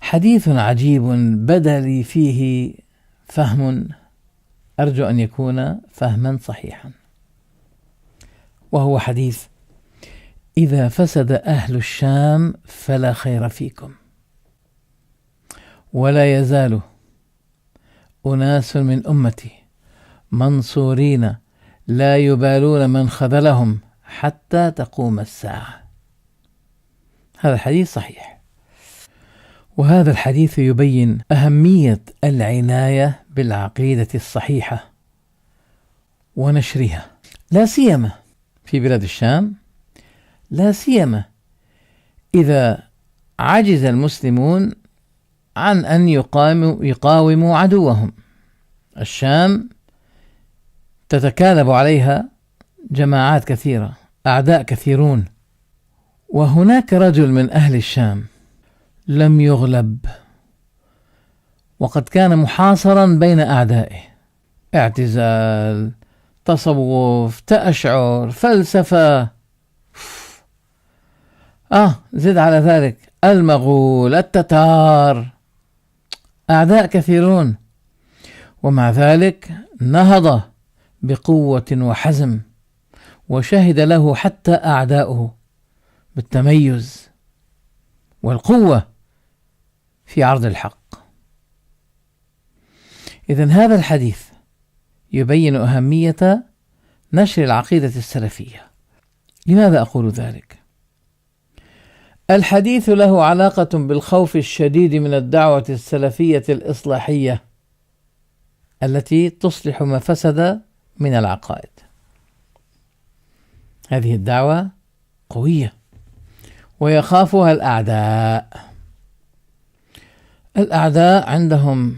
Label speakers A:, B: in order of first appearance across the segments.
A: حديث عجيب بدا لي فيه فهم، أرجو أن يكون فهما صحيحا، وهو حديث: إذا فسد أهل الشام فلا خير فيكم، ولا يزال أناس من أمتي منصورين لا يبالون من خذلهم حتى تقوم الساعة. هذا الحديث صحيح، وهذا الحديث يبين أهمية العناية بالعقيدة الصحيحة ونشرها، لا سيما في بلاد الشام، لا سيما إذا عجز المسلمون عن أن يقاوموا عدوهم. الشام تتكالب عليها جماعات كثيرة، أعداء كثيرون، وهناك رجل من أهل الشام لم يغلب، وقد كان محاصرا بين أعدائه، اعتزال، تصوف، تأشعر، فلسفة، زد على ذلك المغول، التتار، أعداء كثيرون، ومع ذلك نهض بقوة وحزم، وشهد له حتى أعداؤه بالتميز والقوة في عرض الحق. إذن هذا الحديث يبين أهمية نشر العقيدة السلفية. لماذا أقول ذلك؟ الحديث له علاقة بالخوف الشديد من الدعوة السلفية الإصلاحية التي تصلح ما فسد من العقائد. هذه الدعوة قوية ويخافها الأعداء. الأعداء عندهم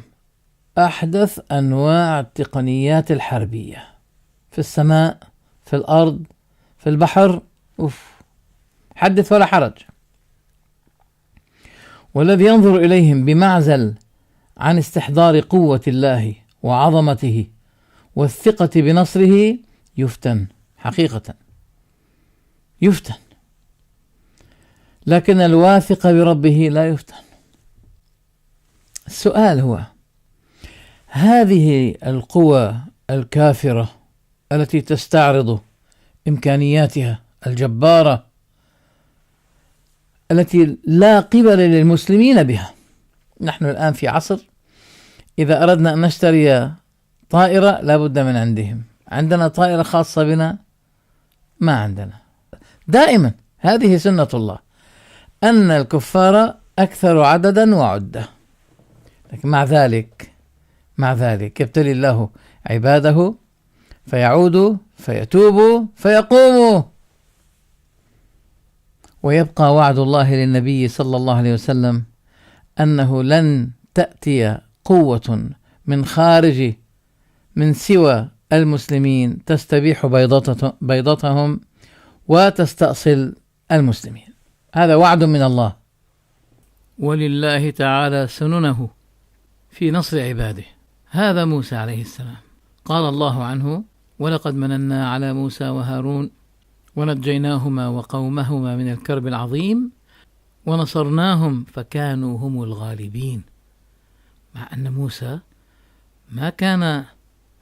A: أحدث أنواع التقنيات الحربية، في السماء، في الأرض، في البحر، حدث ولا حرج. والذي ينظر إليهم بمعزل عن استحضار قوة الله وعظمته والثقة بنصره يفتن، حقيقة يفتن، لكن الواثق بربه لا يفتن. السؤال هو: هذه القوى الكافرة التي تستعرض إمكانياتها الجبارة التي لا قبل للمسلمين بها، نحن الآن في عصر إذا أردنا أن نشتري طائرة لابد من عندهم. عندنا طائرة خاصة بنا؟ ما عندنا. دائما هذه سنة الله، أن الكفار أكثر عددا وعدة، لكن مع ذلك يبتلي الله عباده فيعودوا فيتوبوا فيقوموا، ويبقى وعد الله للنبي صلى الله عليه وسلم أنه لن تأتي قوة من خارج من سوى المسلمين تستبيح بيضتهم وتستأصل المسلمين. هذا وعد من الله، ولله تعالى سننه في نصر عباده. هذا موسى عليه السلام، قال الله عنه: ولقد مننا على موسى وهارون ونجيناهما وقومهما من الكرب العظيم ونصرناهم فكانوا هم الغالبين. مع أن موسى ما كان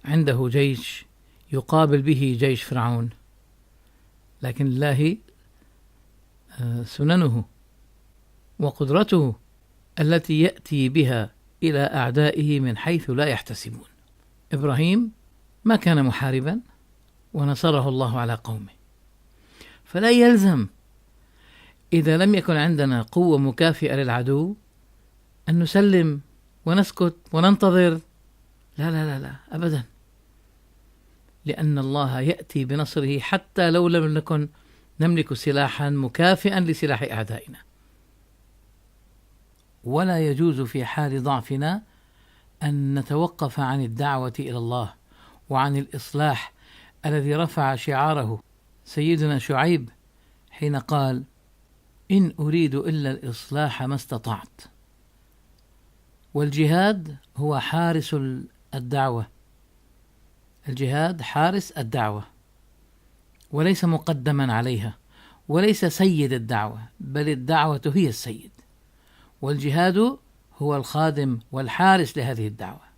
A: عنده جيش يقابل به جيش فرعون، لكن الله سننه وقدرته التي يأتي بها إلى أعدائه من حيث لا يحتسبون. إبراهيم ما كان محاربا ونصره الله على قومه، فلا يلزم إذا لم يكن عندنا قوة مكافئة للعدو أن نسلم ونسكت وننتظر. لا لا لا أبدا، لأن الله يأتي بنصره حتى لو لم نكن نملك سلاحا مكافئا لسلاح أعدائنا. ولا يجوز في حال ضعفنا أن نتوقف عن الدعوة إلى الله وعن الإصلاح الذي رفع شعاره سيدنا شعيب حين قال: إن أريد إلا الإصلاح ما استطعت. والجهاد هو حارس الدعوة، الجهاد حارس الدعوة وليس مقدما عليها، وليس سيد الدعوة، بل الدعوة هي السيد، والجهاد هو الخادم والحارس لهذه الدعوة.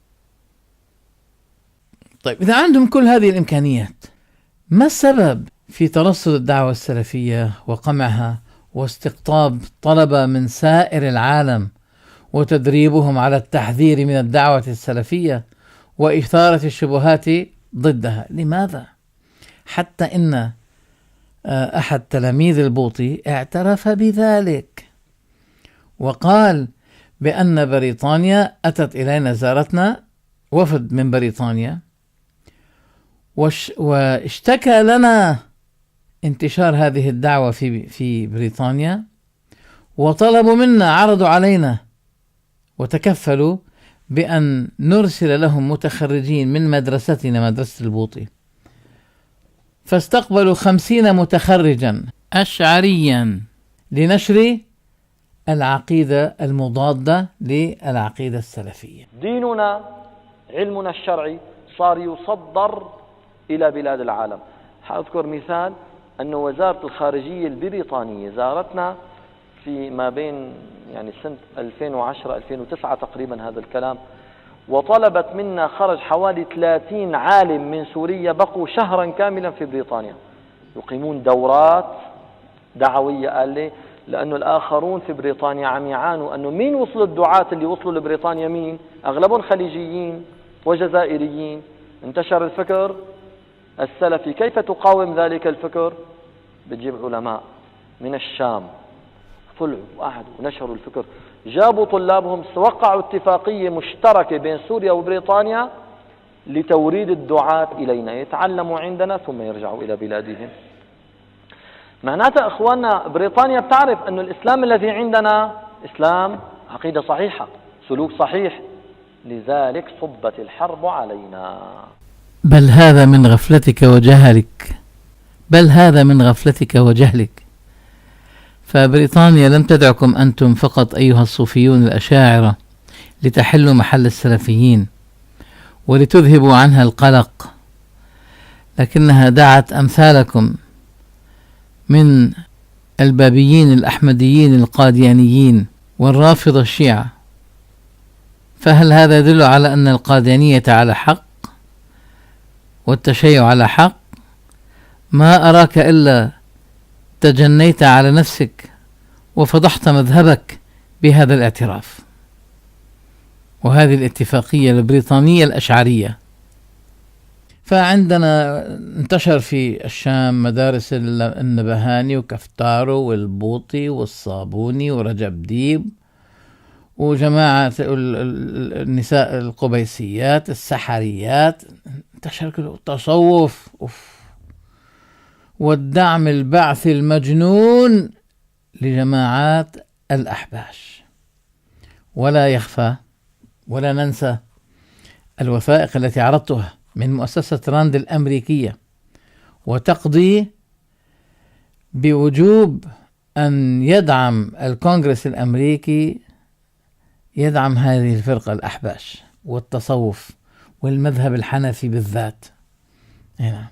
A: طيب، إذا عندهم كل هذه الإمكانيات، ما السبب في ترصد الدعوة السلفية وقمعها واستقطاب طلبة من سائر العالم وتدريبهم على التحذير من الدعوة السلفية وإثارة الشبهات ضدها؟ لماذا؟ حتى إن أحد تلاميذ البوطي اعترف بذلك وقال بأن بريطانيا أتت إلينا، زارتنا وفد من بريطانيا، واشتكى لنا انتشار هذه الدعوة في بريطانيا، وطلبوا منا، عرضوا علينا وتكفلوا بأن نرسل لهم متخرجين من مدرستنا، مدرسة البوطي، فاستقبلوا 50 متخرجا أشعريا لنشر العقيدة المضادة للعقيدة السلفية.
B: ديننا، علمنا الشرعي صار يصدر إلى بلاد العالم. حأذكر مثال أن وزارة الخارجية البريطانية زارتنا في ما بين سنة 2010-2009 تقريبا هذا الكلام، وطلبت منا، خرج حوالي 30 عالم من سوريا بقوا شهرا كاملا في بريطانيا يقيمون دورات دعوية. قال لي لأنه الآخرون في بريطانيا عم يعانوا أنه مين وصلوا الدعاة اللي وصلوا لبريطانيا؟ مين؟ أغلبهم خليجيين وجزائريين. انتشر الفكر السلفي، كيف تقاوم ذلك الفكر؟ بتجيب علماء من الشام، طلعوا وقعدوا ونشروا الفكر، جابوا طلابهم، وقعوا اتفاقية مشتركة بين سوريا وبريطانيا لتوريد الدعاة إلينا يتعلموا عندنا ثم يرجعوا إلى بلادهم. معناتها أخواننا، بريطانيا بتعرف أن الإسلام الذي عندنا إسلام عقيدة صحيحة، سلوك صحيح، لذلك صبت الحرب علينا.
A: بل هذا من غفلتك وجهلك، بل هذا من غفلتك وجهلك. فبريطانيا لم تدعكم أنتم فقط أيها الصوفيون الأشاعرة لتحلوا محل السلفيين ولتذهبوا عنها القلق، لكنها دعت أمثالكم من البابيين الأحمديين القاديانيين والرافضة الشيعة. فهل هذا يدل على أن القاديانية على حق والتشيع على حق؟ ما أراك إلا تجنيت على نفسك وفضحت مذهبك بهذا الاعتراف وهذه الاتفاقية البريطانية الأشعرية. فعندنا انتشر في الشام مدارس النبهاني وكفتارو والبوطي والصابوني ورجب ديب وجماعة النساء القبيسيات السحريات، انتشر التصوف والدعم البعثي المجنون لجماعات الأحباش. ولا يخفى ولا ننسى الوثائق التي عرضتها من مؤسسة راند الأمريكية، وتقضي بوجوب أن يدعم الكونغرس الأمريكي، يدعم هذه الفرقة الأحباش والتصوف والمذهب الحنفي بالذات. هنا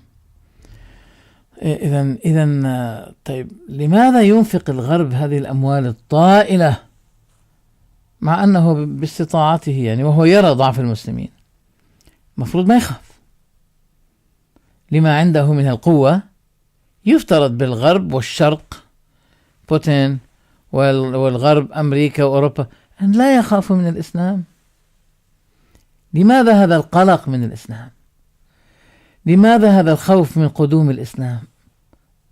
A: إذن طيب، لماذا ينفق الغرب هذه الأموال الطائلة مع أنه باستطاعته وهو يرى ضعف المسلمين؟ مفروض ما يخاف لما عنده من القوة. يفترض بالغرب والشرق، بوتين والغرب أمريكا وأوروبا، أن لا يخافوا من الإسلام. لماذا هذا القلق من الإسلام؟ لماذا هذا الخوف من قدوم الإسلام؟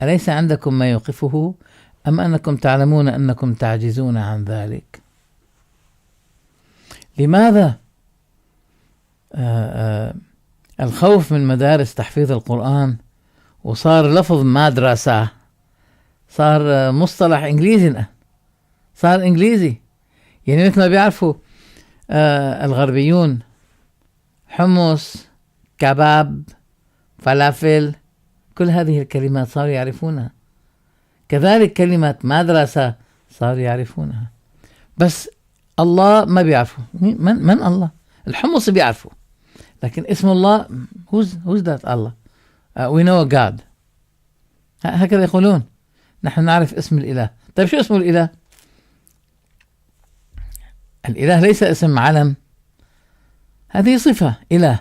A: أليس عندكم ما يوقفه، أم أنكم تعلمون أنكم تعجزون عن ذلك؟ لماذا الخوف من مدارس تحفيظ القرآن وصار لفظ مدرسة، صار مصطلح إنجليزي الآن، صار إنجليزي. مثل ما بيعرفوا الغربيون حمص، كباب، فلافل، كل هذه الكلمات صاروا يعرفونها. كذلك كلمة مدرسة صاروا يعرفونها، بس الله ما بيعرفوا. من الله؟ الحمص بيعرفوا، لكن اسم الله who's that Allah? We know God. هكذا يقولون، نحن نعرف اسم الإله. طيب شو اسم الإله؟ الإله ليس اسم علم، هذه صفة إله.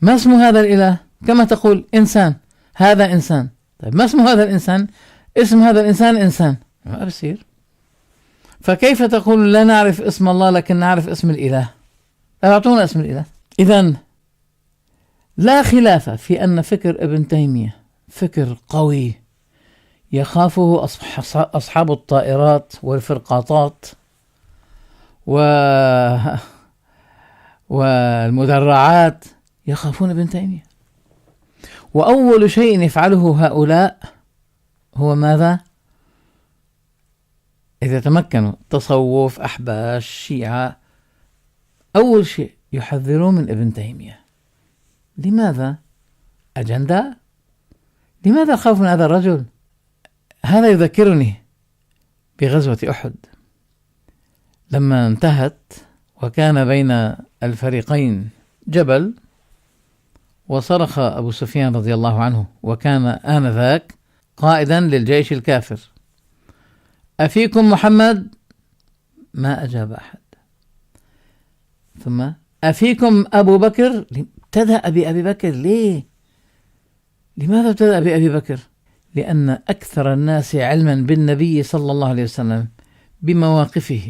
A: ما اسم هذا الإله؟ كما تقول إنسان، هذا إنسان. طيب ما اسم هذا الإنسان؟ اسم هذا الإنسان إنسان، ما بصير. فكيف تقول لا نعرف اسم الله لكن نعرف اسم الإله؟ أعطونا اسم الإله. إذن لا خلاف في أن فكر ابن تيمية فكر قوي يخافه أصحاب الطائرات والفرقاطات والمدرعات، يخافون ابن تيمية. وأول شيء يفعله هؤلاء هو ماذا؟ إذا تمكنوا تصوف، أحباش، شيعة، أول شيء يحذرون من ابن تيمية. لماذا؟ أجندة؟ لماذا خوف من هذا الرجل؟ هذا يذكرني بغزوة أحد لما انتهت وكان بين الفريقين جبل، وصرخ أبو سفيان رضي الله عنه وكان آنذاك قائدا للجيش الكافر: أفيكم محمد؟ ما أجاب أحد. ثم أفيكم أبو بكر؟ ابتدأ بأبي بكر. ليه؟ لماذا ابتدأ بأبي بكر؟ لأن أكثر الناس علما بالنبي صلى الله عليه وسلم بمواقفه،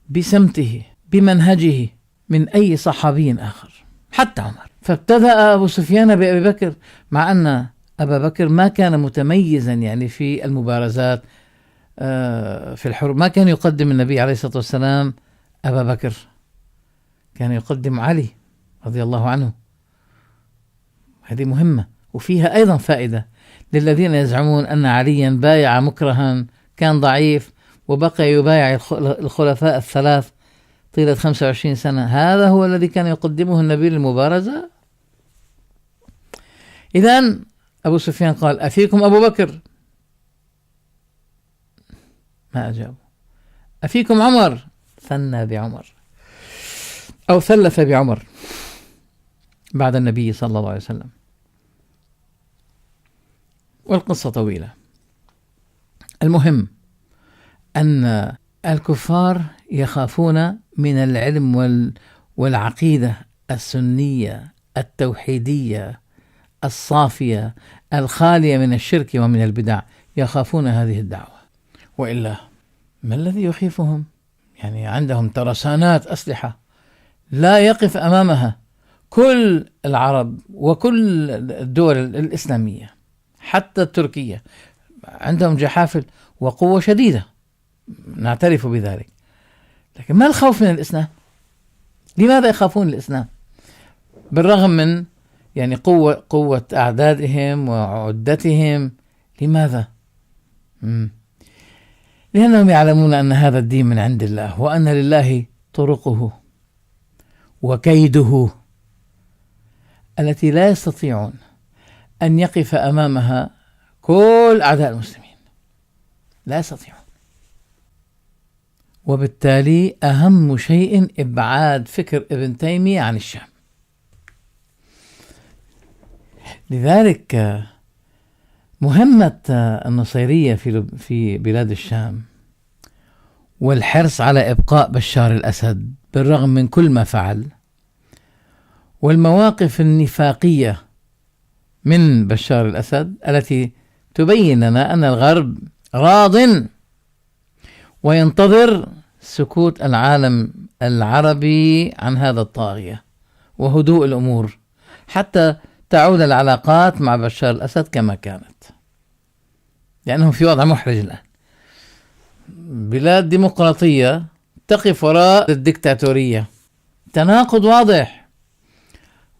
A: بسمته، بمنهجه من أي صحابي آخر حتى عمر. فابتدأ أبو سفيان بأبي بكر، مع أن أبا بكر ما كان متميزا يعني في المبارزات في الحروب. ما كان يقدم النبي عليه الصلاة والسلام أبا بكر، كان يقدم علي رضي الله عنه. هذه مهمة، وفيها أيضا فائدة للذين يزعمون أن عليا بايع مكرها، كان ضعيف وبقى يبايع الخلفاء الثلاث طيلة 25 سنة. هذا هو الذي كان يقدمه النبي للمبارزة. إذن أبو سفيان قال: أفيكم أبو بكر؟ ما أجابوا. أفيكم عمر؟ ثنى بعمر أو ثلث بعمر بعد النبي صلى الله عليه وسلم. والقصة طويلة. المهم أن الكفار يخافون من العلم والعقيدة السنية التوحيدية الصافية الخالية من الشرك ومن البدع، يخافون هذه الدعوة. وإلا ما الذي يخيفهم؟ يعني عندهم ترسانات أسلحة لا يقف أمامها كل العرب وكل الدول الإسلامية، حتى التركية عندهم جحافل وقوة شديدة، نعترف بذلك. لكن ما الخوف من الإسلام؟ لماذا يخافون الإسلام بالرغم من يعني قوة أعدادهم وعدتهم؟ لماذا؟ لأنهم يعلمون أن هذا الدين من عند الله، وأن لله طرقه وكيده التي لا يستطيعون أن يقف أمامها كل أعداء المسلمين، لا يستطيعون. وبالتالي أهم شيء إبعاد فكر ابن تيمية عن الشام. لذلك مهمة النصيرية في بلاد الشام والحرص على إبقاء بشار الأسد بالرغم من كل ما فعل، والمواقف النفاقية من بشار الأسد التي تبين لنا أن الغرب راض وينتظر سكوت العالم العربي عن هذا الطاغية وهدوء الأمور حتى تعود العلاقات مع بشار الأسد كما كانت، لأنهم في وضع محرج الآن. بلاد ديمقراطية تقف وراء الدكتاتورية، تناقض واضح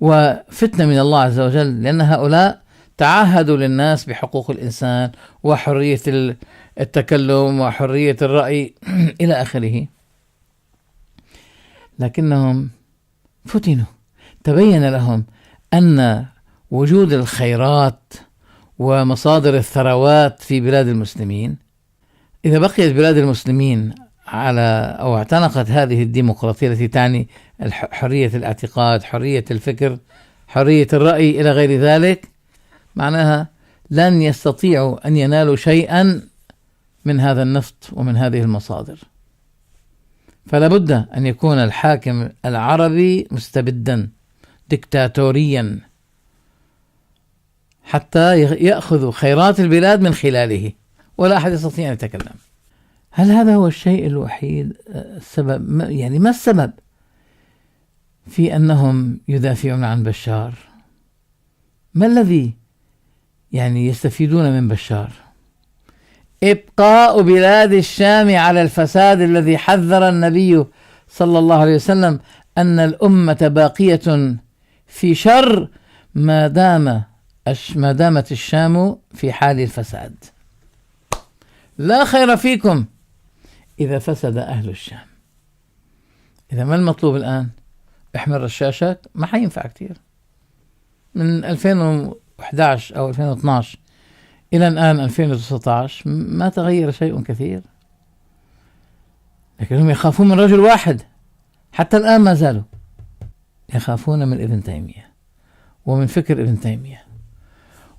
A: وفتنة من الله عز وجل، لأن هؤلاء تعهدوا للناس بحقوق الإنسان وحرية التكلم وحرية الرأي إلى آخره، لكنهم فتنوا. تبين لهم أن وجود الخيرات ومصادر الثروات في بلاد المسلمين، إذا بقيت بلاد المسلمين على أو اعتنقت هذه الديمقراطية التي تعني حرية الاعتقاد، حرية الفكر، حرية الرأي إلى غير ذلك، معناها لن يستطيعوا أن ينالوا شيئا من هذا النفط ومن هذه المصادر. فلا بد أن يكون الحاكم العربي مستبدا ديكتاتوريا حتى يأخذ خيرات البلاد من خلاله ولا أحد يستطيع أن يتكلم. هل هذا هو الشيء الوحيد السبب؟ يعني ما السبب في أنهم يدافعون عن بشار؟ ما الذي يعني يستفيدون من بشار؟ إبقاء بلاد الشام على الفساد الذي حذر النبي صلى الله عليه وسلم أن الأمة باقية في شر ما دامت الشام في حال الفساد. لا خير فيكم إذا فسد أهل الشام. إذا ما المطلوب الآن؟ احمل رشاشات ما حينفع كتير. من 2011 أو 2012 إلى الآن 2019 ما تغير شيء كثير، لكن هم يخافون من رجل واحد. حتى الآن ما زالوا يخافون من ابن تيمية ومن فكر ابن تيمية،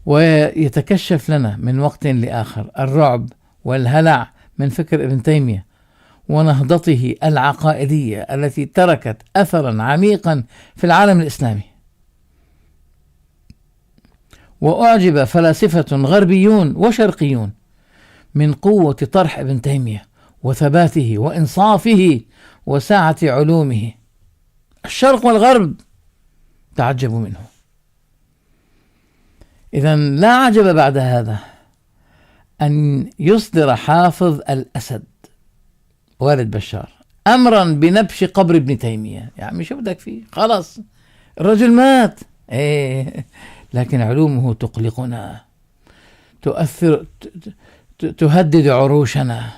A: ويتكشف لنا من وقت لآخر الرعب والهلع من فكر ابن تيمية ونهضته العقائدية التي تركت أثرا عميقا في العالم الإسلامي. وأعجب فلاسفة غربيون وشرقيون من قوة طرح ابن تيمية وثباته وإنصافه وسعة علومه. الشرق والغرب تعجبوا منه. إذن لا عجب بعد هذا أن يصدر حافظ الأسد والد بشار أمرا بنبش قبر ابن تيمية. يعني شو بدك فيه؟ خلاص الرجل مات. لكن علومه تقلقنا، تؤثر، تهدد عروشنا،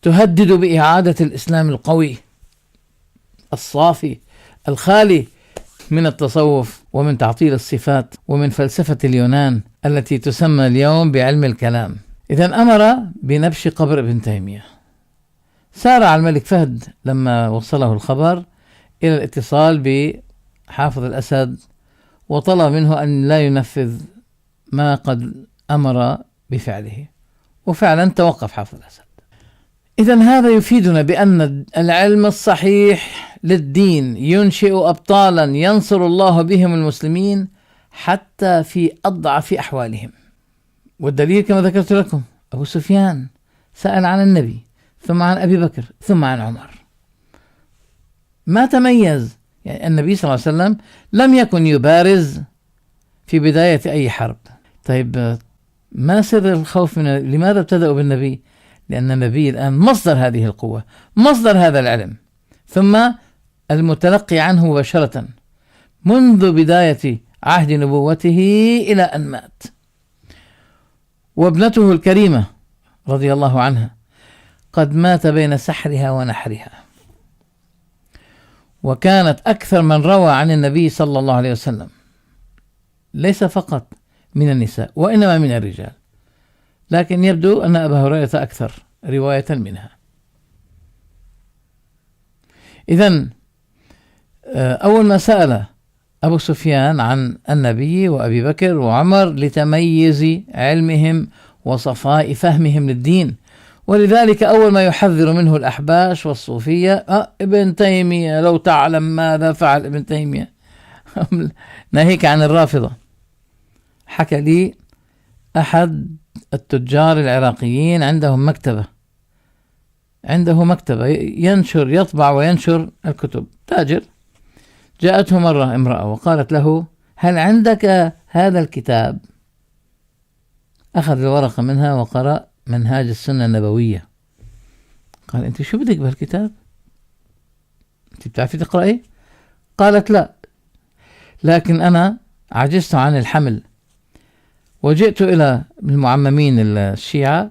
A: تهدد بإعادة الإسلام القوي الصافي الخالي من التصوف ومن تعطيل الصفات ومن فلسفة اليونان التي تسمى اليوم بعلم الكلام. إذن أمر بنبش قبر ابن تيمية. سارع الملك فهد لما وصله الخبر إلى الاتصال بحافظ الأسد وطلب منه أن لا ينفذ ما قد أمر بفعله، وفعلا توقف حافظ الأسد. إذن هذا يفيدنا بأن العلم الصحيح للدين ينشئ أبطالا ينصر الله بهم المسلمين حتى في أضعف أحوالهم. والدليل كما ذكرت لكم، أبو سفيان سأل عن النبي، ثم عن أبي بكر، ثم عن عمر. ما تميز. يعني النبي صلى الله عليه وسلم لم يكن يبارز في بداية أي حرب. طيب ما سر الخوف لماذا ابتدأوا بالنبي؟ لأن النبي الآن مصدر هذه القوة، مصدر هذا العلم، ثم المتلقي عنه مباشرة منذ بداية عهد نبوته إلى أن مات. وابنته الكريمة رضي الله عنها قد مات بين سحرها ونحرها، وكانت أكثر من روى عن النبي صلى الله عليه وسلم ليس فقط من النساء وإنما من الرجال، لكن يبدو أن أبا هريرة أكثر رواية منها. إذن أول ما سأل أبو سفيان عن النبي وأبي بكر وعمر لتميز علمهم وصفاء فهمهم للدين، ولذلك أول ما يحذر منه الأحباش والصوفية ابن تيمية، لو تعلم ماذا فعل ابن تيمية. ناهيك عن الرافضة. حكى لي أحد التجار العراقيين عندهم مكتبة ينشر، يطبع وينشر الكتب، تاجر. جاءته مرة امرأة وقالت له: هل عندك هذا الكتاب؟ أخذ الورقة منها وقرأ منهاج السنة النبوية. قال: أنت شو بدك بهالكتاب؟ أنت بتعرفي تقرأي؟ قالت: لا، لكن أنا عجزت عن الحمل وجئت إلى المعممين الشيعة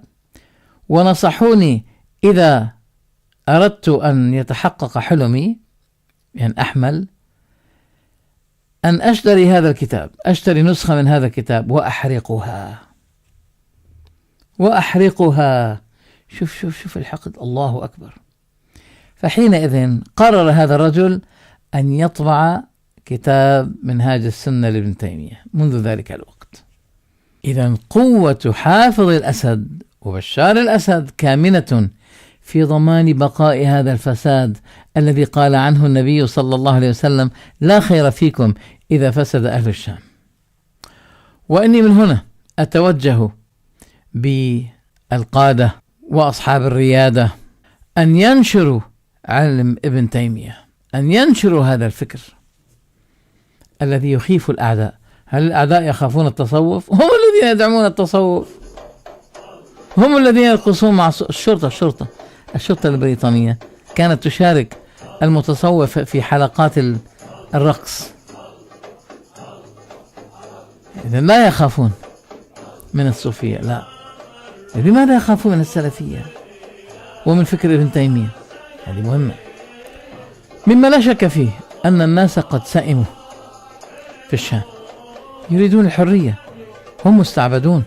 A: ونصحوني إذا أردت أن يتحقق حلمي، يعني أحمل، أن أشتري هذا الكتاب، أشتري نسخة من هذا الكتاب وأحرقها. شوف الحقد، الله أكبر. فحينئذ قرر هذا الرجل أن يطبع كتاب منهاج السنة لابن تيمية منذ ذلك الوقت. إذن قوة حافظ الأسد وبشار الأسد كامنة في ضمان بقاء هذا الفساد الذي قال عنه النبي صلى الله عليه وسلم: لا خير فيكم إذا فسد أهل الشام. وإني من هنا أتوجه بالقادة وأصحاب الريادة أن ينشروا علم ابن تيمية، أن ينشروا هذا الفكر الذي يخيف الأعداء. هل الأعداء يخافون التصوف؟ هم الذين يدعمون التصوف، هم الذين يرقصون مع الشرطة البريطانية كانت تشارك المتصوف في حلقات الرقص. إذن لا يخافون من الصوفية، لا. لماذا يخافون من السلفية ومن فكر ابن تيمية؟ هذه مهمة. مما لا شك فيه أن الناس قد سئموا في الشام، يريدون الحرية، هم مستعبدون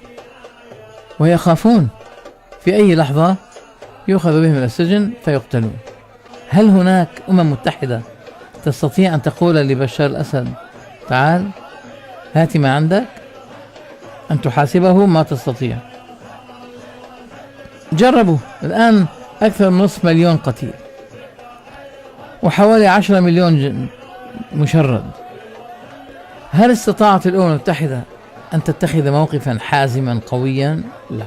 A: ويخافون في أي لحظة يؤخذ بهم إلى السجن فيقتلون. هل هناك متحدة تستطيع أن تقول لبشار الأسد: تعال هات ما عندك؟ أن تحاسبه؟ ما تستطيع. جربوا الآن أكثر من 500,000 قتيل وحوالي 10 مليون مشرد. هل استطاعت الأمم المتحدة أن تتخذ موقفا حازما قويا؟ لا.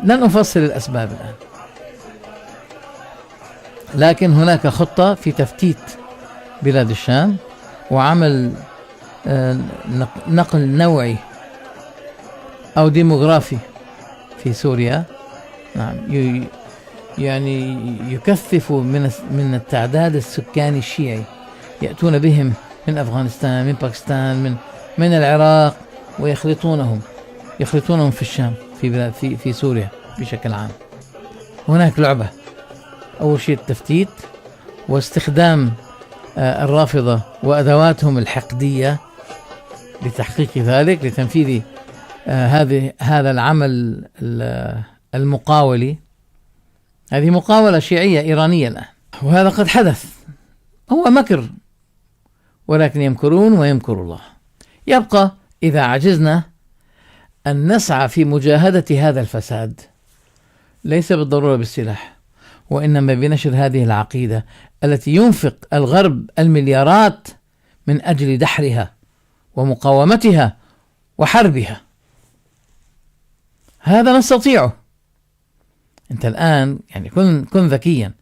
A: لن أفصل الأسباب الآن، لكن هناك خطة في تفتيت بلاد الشام وعمل نقل نوعي أو ديموغرافي في سوريا. نعم، يعني يكثف من التعداد السكاني الشيعي، يأتون بهم من أفغانستان، من باكستان، من العراق، ويخلطونهم في الشام، في سوريا بشكل عام. هناك لعبة، أول شيء التفتيت واستخدام الرافضة وأدواتهم الحقدية لتحقيق ذلك، لتنفيذ هذا العمل المقاولي. هذه مقاولة شيعية إيرانية الآن، وهذا قد حدث. هو مكر، ولكن يمكرون ويمكر الله. يبقى إذا عجزنا أن نسعى في مجاهدة هذا الفساد، ليس بالضرورة بالسلاح، وإنما بنشر هذه العقيدة التي ينفق الغرب المليارات من أجل دحرها ومقاومتها وحربها. هذا نستطيعه. أنت الآن يعني كن ذكيا.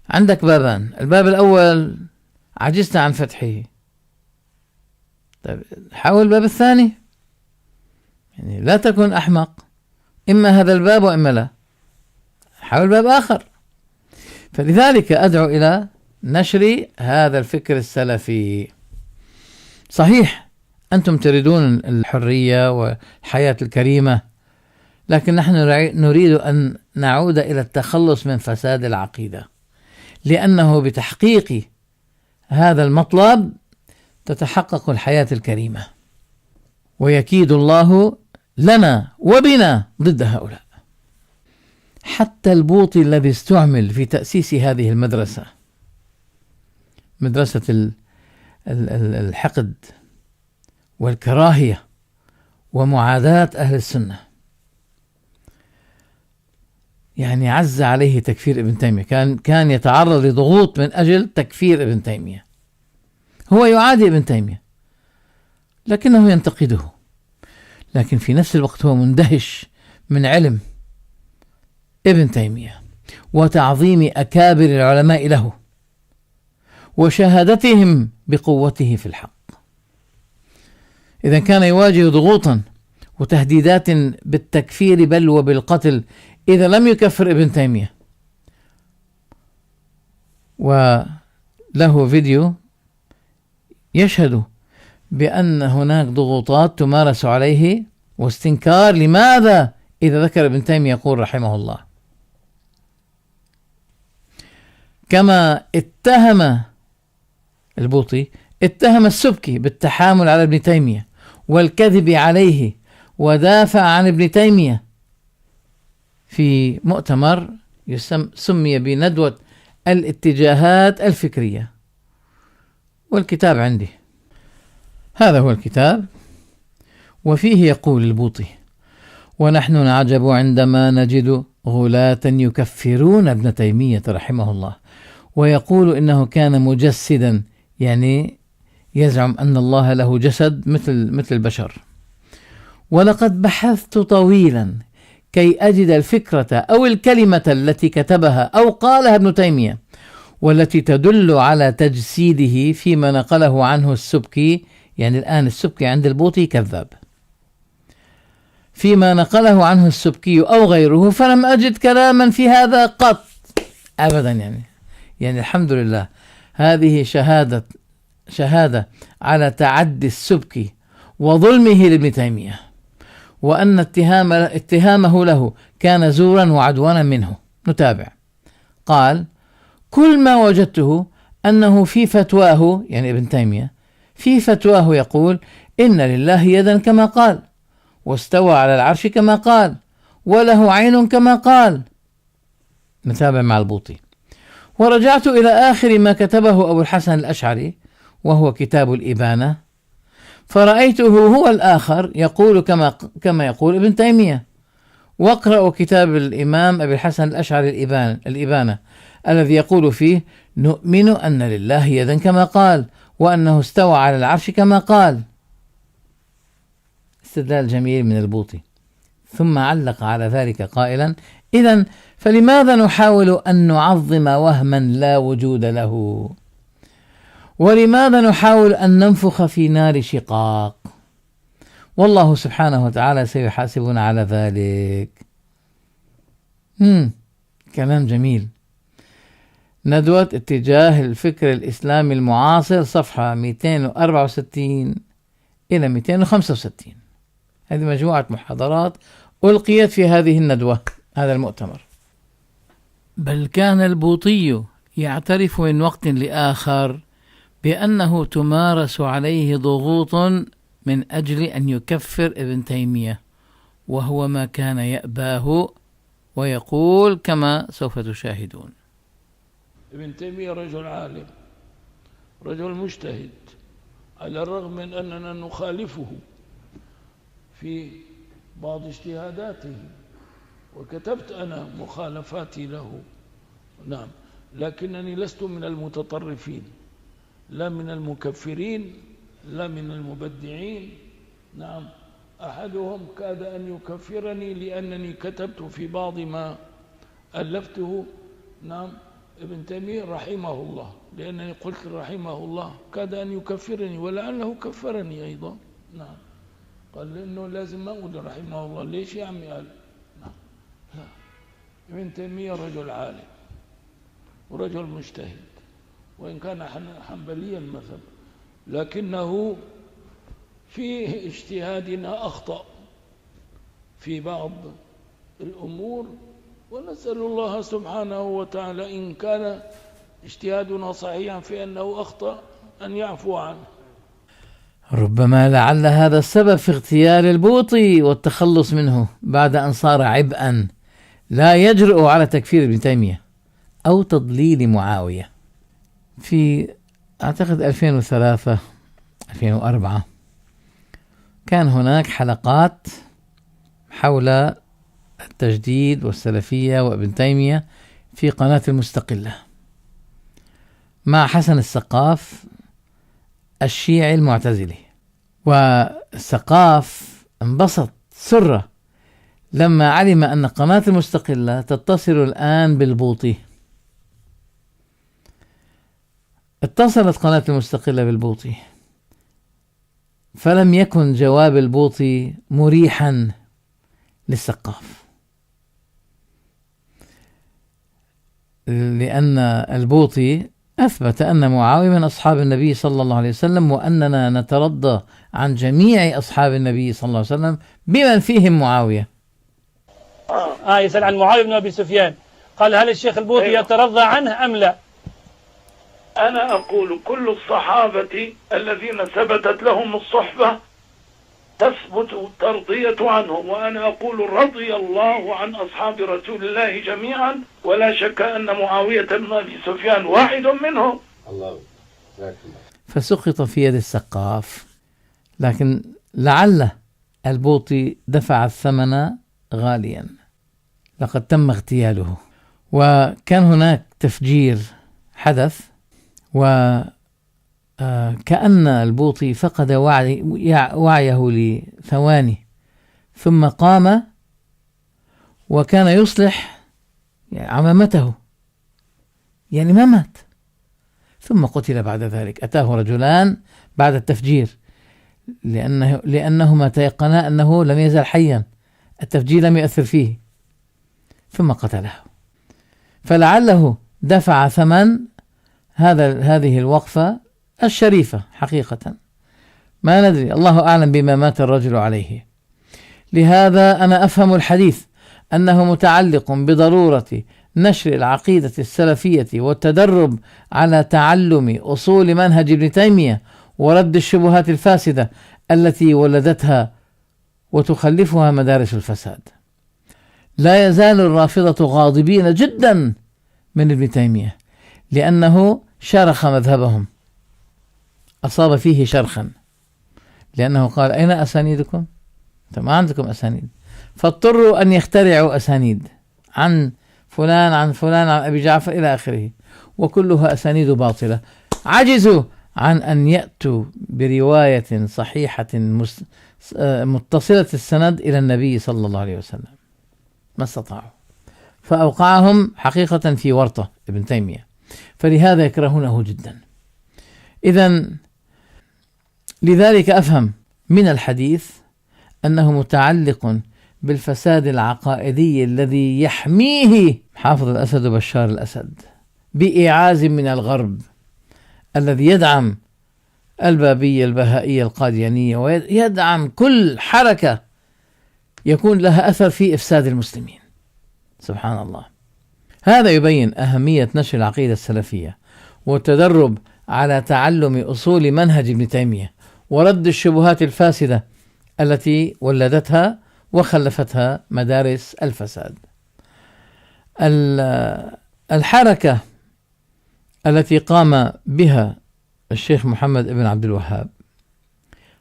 A: عندك بابان، الباب الأول عجزت عن فتحه، طيب حاول الباب الثاني. يعني لا تكن أحمق، إما هذا الباب وإما لا، حاول باب آخر. فلذلك أدعو إلى نشر هذا الفكر السلفي. صحيح أنتم تريدون الحرية والحياة الكريمة، لكن نحن نريد أن نعود إلى التخلص من فساد العقيدة، لأنه بتحقيق هذا المطلب تتحقق الحياة الكريمة، ويكيد الله لنا وبنا ضد هؤلاء. حتى البوطي الذي استعمل في تأسيس هذه المدرسة، مدرسة الحقد والكراهية ومعاداة أهل السنة، يعني عز عليه تكفير ابن تيمية، كان يتعرض لضغوط من أجل تكفير ابن تيمية. هو يعادي ابن تيمية لكنه ينتقده، لكن في نفس الوقت هو مندهش من علم ابن تيمية وتعظيم أكابر العلماء له وشهادتهم بقوته في الحق. إذا كان يواجه ضغوطا وتهديدات بالتكفير بل وبالقتل إذا لم يكفر ابن تيمية، وله فيديو يشهد بأن هناك ضغوطات تمارس عليه واستنكار. لماذا؟ إذا ذكر ابن تيمية يقول رحمه الله. كما اتهم البوطي، اتهم السبكي بالتحامل على ابن تيمية والكذب عليه، ودافع عن ابن تيمية في مؤتمر سمي بندوة الاتجاهات الفكرية، والكتاب عندي، هذا هو الكتاب. وفيه يقول البوطي: ونحن نعجب عندما نجد غلاة يكفرون ابن تيمية رحمه الله، ويقول إنه كان مجسدا، يعني يزعم أن الله له جسد مثل البشر. ولقد بحثت طويلا كي أجد الفكرة أو الكلمة التي كتبها أو قالها ابن تيمية والتي تدل على تجسيده فيما نقله عنه السبكي. يعني الآن السبكي عند البوطي كذاب فيما نقله عنه السبكي أو غيره، فلم أجد كلاما في هذا قط أبدا. يعني الحمد لله، هذه شهادة على تعدي السبكي وظلمه لابن تيمية، وأن اتهامه له كان زورا وعدوانا منه. نتابع. قال: كل ما وجدته أنه في فتواه، يعني ابن تيمية في فتواه يقول: إن لله يدا كما قال، واستوى على العرش كما قال، وله عين كما قال. نتابع مع البوطي. ورجعت إلى آخر ما كتبه أبو الحسن الأشعري وهو كتاب الإبانة، فرأيته هو الآخر يقول كما يقول ابن تيمية. واقرأوا كتاب الإمام أبي الحسن الأشعري الإبانة الذي يقول فيه: نؤمن أن لله يدا كما قال، وأنه استوى على العرش كما قال. استدلال جميل من البوطي. ثم علق على ذلك قائلا: إذن فلماذا نحاول أن نعظم وهما لا وجود له؟ ولماذا نحاول أن ننفخ في نار شقاق؟ والله سبحانه وتعالى سيحاسبنا على ذلك. كلام جميل. ندوة اتجاه الفكر الإسلامي المعاصر، صفحة 264 إلى 265. هذه مجموعة محاضرات ألقيت في هذه الندوة، هذا المؤتمر. بل كان البوطي يعترف من وقت لآخر بأنه تمارس عليه ضغوط من أجل أن يكفر ابن تيمية، وهو ما كان يأباه، ويقول كما سوف تشاهدون:
C: ابن تيمية رجل عالم، رجل مجتهد، على الرغم من أننا نخالفه في بعض اجتهاداته، وكتبت أنا مخالفاتي له، نعم، لكنني لست من المتطرفين، لا من المكفرين، لا من المبدعين. نعم، أحدهم كاد أن يكفرني لأنني كتبت في بعض ما ألفته، نعم، ابن تيمية رحمه الله، لأنني قلت رحمه الله كاد أن يكفرني، ولعله كفرني أيضا. نعم، قال لأنه لازم ما أقول رحمه الله. ليش يا عمي؟ قال نعم، لا، ابن تيمية رجل عالم ورجل مجتهد، وإن كان حنبليا مثلا، لكنه في اجتهادنا أخطأ في بعض الأمور، ونسأل الله سبحانه وتعالى إن كان اجتهادنا صحيحا في أنه أخطأ أن يعفو عنه.
A: ربما لعل هذا السبب في اغتيال البوطي والتخلص منه بعد أن صار عبئا لا يجرؤ على تكفير ابن تيمية أو تضليل معاوية. في أعتقد 2003 2004 كان هناك حلقات حول التجديد والسلفية وابن تيمية في قناة المستقلة مع حسن السقاف الشيعي المعتزلي. والسقاف انبسط سرة لما علم أن قناة المستقلة تتصل الآن بالبوطي. اتصلت قناة المستقلة بالبوطي، فلم يكن جواب البوطي مريحا للسقاف، لأن البوطي أثبت أن معاوية من أصحاب النبي صلى الله عليه وسلم، وأننا نترضى عن جميع أصحاب النبي صلى الله عليه وسلم بمن فيهم معاوية.
D: يسأل عن معاوية بن أبي سفيان، قال: هل الشيخ البوطي يترضى عنه أم لا؟
C: أنا أقول كل الصحابة الذين ثبتت لهم الصحبة تثبت الترضية عنهم، وأنا أقول رضي الله عن أصحاب رسول الله جميعا، ولا شك أن معاوية بن أبي سفيان واحد منهم. الله.
A: فسقط في يد السقاف، لكن لعل البوطي دفع الثمن غاليا، لقد تم اغتياله. وكان هناك تفجير حدث، وكأن البوطي فقد وعيه لثواني، ثم قام وكان يصلح عمامته، يعني ما مات، ثم قتل بعد ذلك. أتاه رجلان بعد التفجير لأنهما تيقنا أنه لم يزل حيا، التفجير لم يؤثر فيه، ثم قتله. فلعله دفع ثمن هذه الوقفة الشريفة حقيقة، ما ندري، الله أعلم بما مات الرجل عليه. لهذا أنا أفهم الحديث أنه متعلق بضرورة نشر العقيدة السلفية والتدرب على تعلم أصول منهج ابن تيمية ورد الشبهات الفاسدة التي ولدتها وتخلفها مدارس الفساد. لا يزال الرافضة غاضبين جدا من ابن تيمية لأنه شرخ مذهبهم، أصاب فيه شرخا، لأنه قال: أين أسانيدكم؟ ما عندكم أسانيد، فاضطروا أن يخترعوا أسانيد عن فلان عن فلان عن أبي جعفر إلى آخره، وكلها أسانيد باطلة. عجزوا عن أن يأتوا برواية صحيحة متصلة السند إلى النبي صلى الله عليه وسلم، ما استطاعوا، فأوقعهم حقيقة في ورطة ابن تيمية، فلهذا يكرهونه جدا. إذن لذلك أفهم من الحديث أنه متعلق بالفساد العقائدي الذي يحميه حافظ الأسد وبشار الأسد بإعاز من الغرب، الذي يدعم البابية البهائية القاديانية، ويدعم كل حركة يكون لها أثر في إفساد المسلمين. سبحان الله. هذا يبين أهمية نشر العقيدة السلفية والتدرب على تعلم أصول منهج ابن تيمية ورد الشبهات الفاسدة التي ولدتها وخلفتها مدارس الفساد. الحركة التي قام بها الشيخ محمد بن عبد الوهاب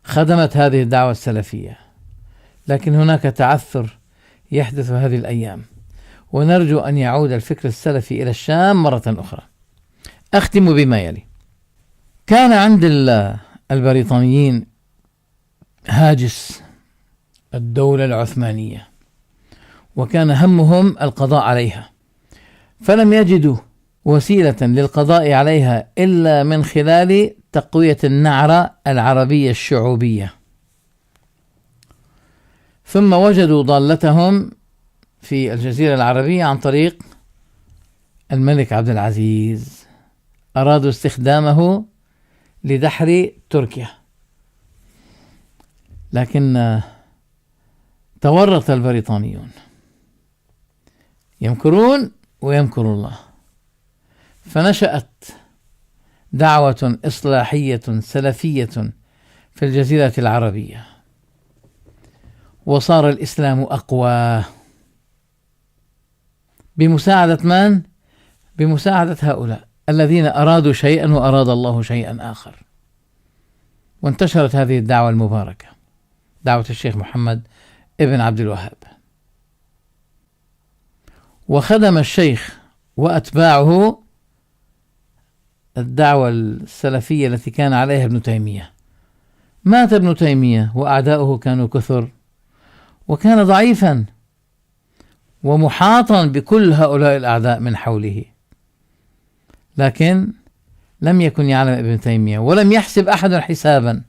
A: خدمت هذه الدعوة السلفية، لكن هناك تعثر يحدث هذه الأيام، ونرجو أن يعود الفكر السلفي إلى الشام مرة أخرى. أختم بما يلي. كان عند البريطانيين هاجس الدولة العثمانية، وكان همهم القضاء عليها، فلم يجدوا وسيلة للقضاء عليها إلا من خلال تقوية النعرة العربية الشعوبية، ثم وجدوا ضالتهم في الجزيرة العربية عن طريق الملك عبد العزيز، أرادوا استخدامه لدحر تركيا، لكن تورط البريطانيون، يمكرون ويمكر الله، فنشأت دعوة إصلاحية سلفية في الجزيرة العربية، وصار الإسلام أقوى بمساعدة من؟ بمساعدة هؤلاء الذين أرادوا شيئا وأراد الله شيئا آخر. وانتشرت هذه الدعوة المباركة، دعوة الشيخ محمد ابن عبد الوهاب، وخدم الشيخ وأتباعه الدعوة السلفية التي كان عليها ابن تيمية. مات ابن تيمية وأعداؤه كانوا كثر، وكان ضعيفا ومحاطا بكل هؤلاء الأعداء من حوله، لكن لم يكن يعلم ابن تيمية ولم يحسب أحد حسابا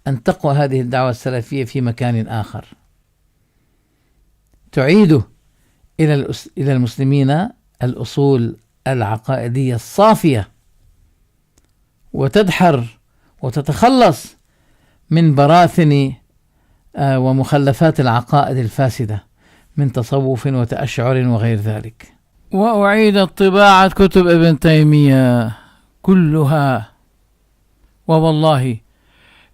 A: أن تقوى هذه الدعوة السلفية في مكان آخر تعيد إلى المسلمين الأصول العقائدية الصافية، وتدحر وتتخلص من براثن ومخلفات العقائد الفاسدة من تصوف وتأشعر وغير ذلك. وأعيد طباعة كتب ابن تيمية كلها، ووالله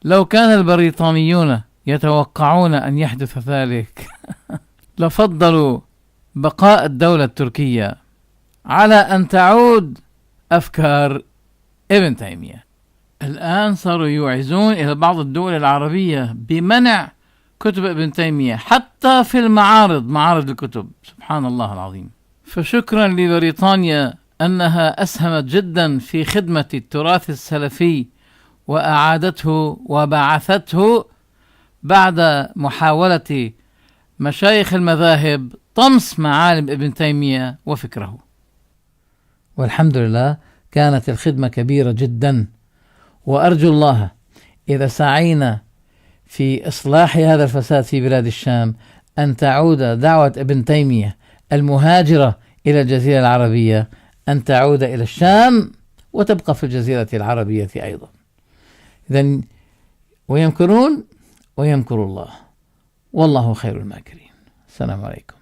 A: لو كان البريطانيون يتوقعون أن يحدث ذلك لفضلوا بقاء الدولة التركية على أن تعود أفكار ابن تيمية. الآن صاروا يوعزون إلى بعض الدول العربية بمنع كتب ابن تيمية حتى في المعارض، معارض الكتب، سبحان الله العظيم. فشكرا لبريطانيا أنها أسهمت جدا في خدمة التراث السلفي وأعادته وبعثته بعد محاولة مشايخ المذاهب طمس معالم ابن تيمية وفكره. والحمد لله كانت الخدمة كبيرة جدا، وأرجو الله إذا سعينا في إصلاح هذا الفساد في بلاد الشام أن تعود دعوة ابن تيمية المهاجرة إلى الجزيرة العربية أن تعود إلى الشام وتبقى في الجزيرة العربية أيضا. إذن ويمكرون ويمكر الله والله خير الماكرين. السلام عليكم.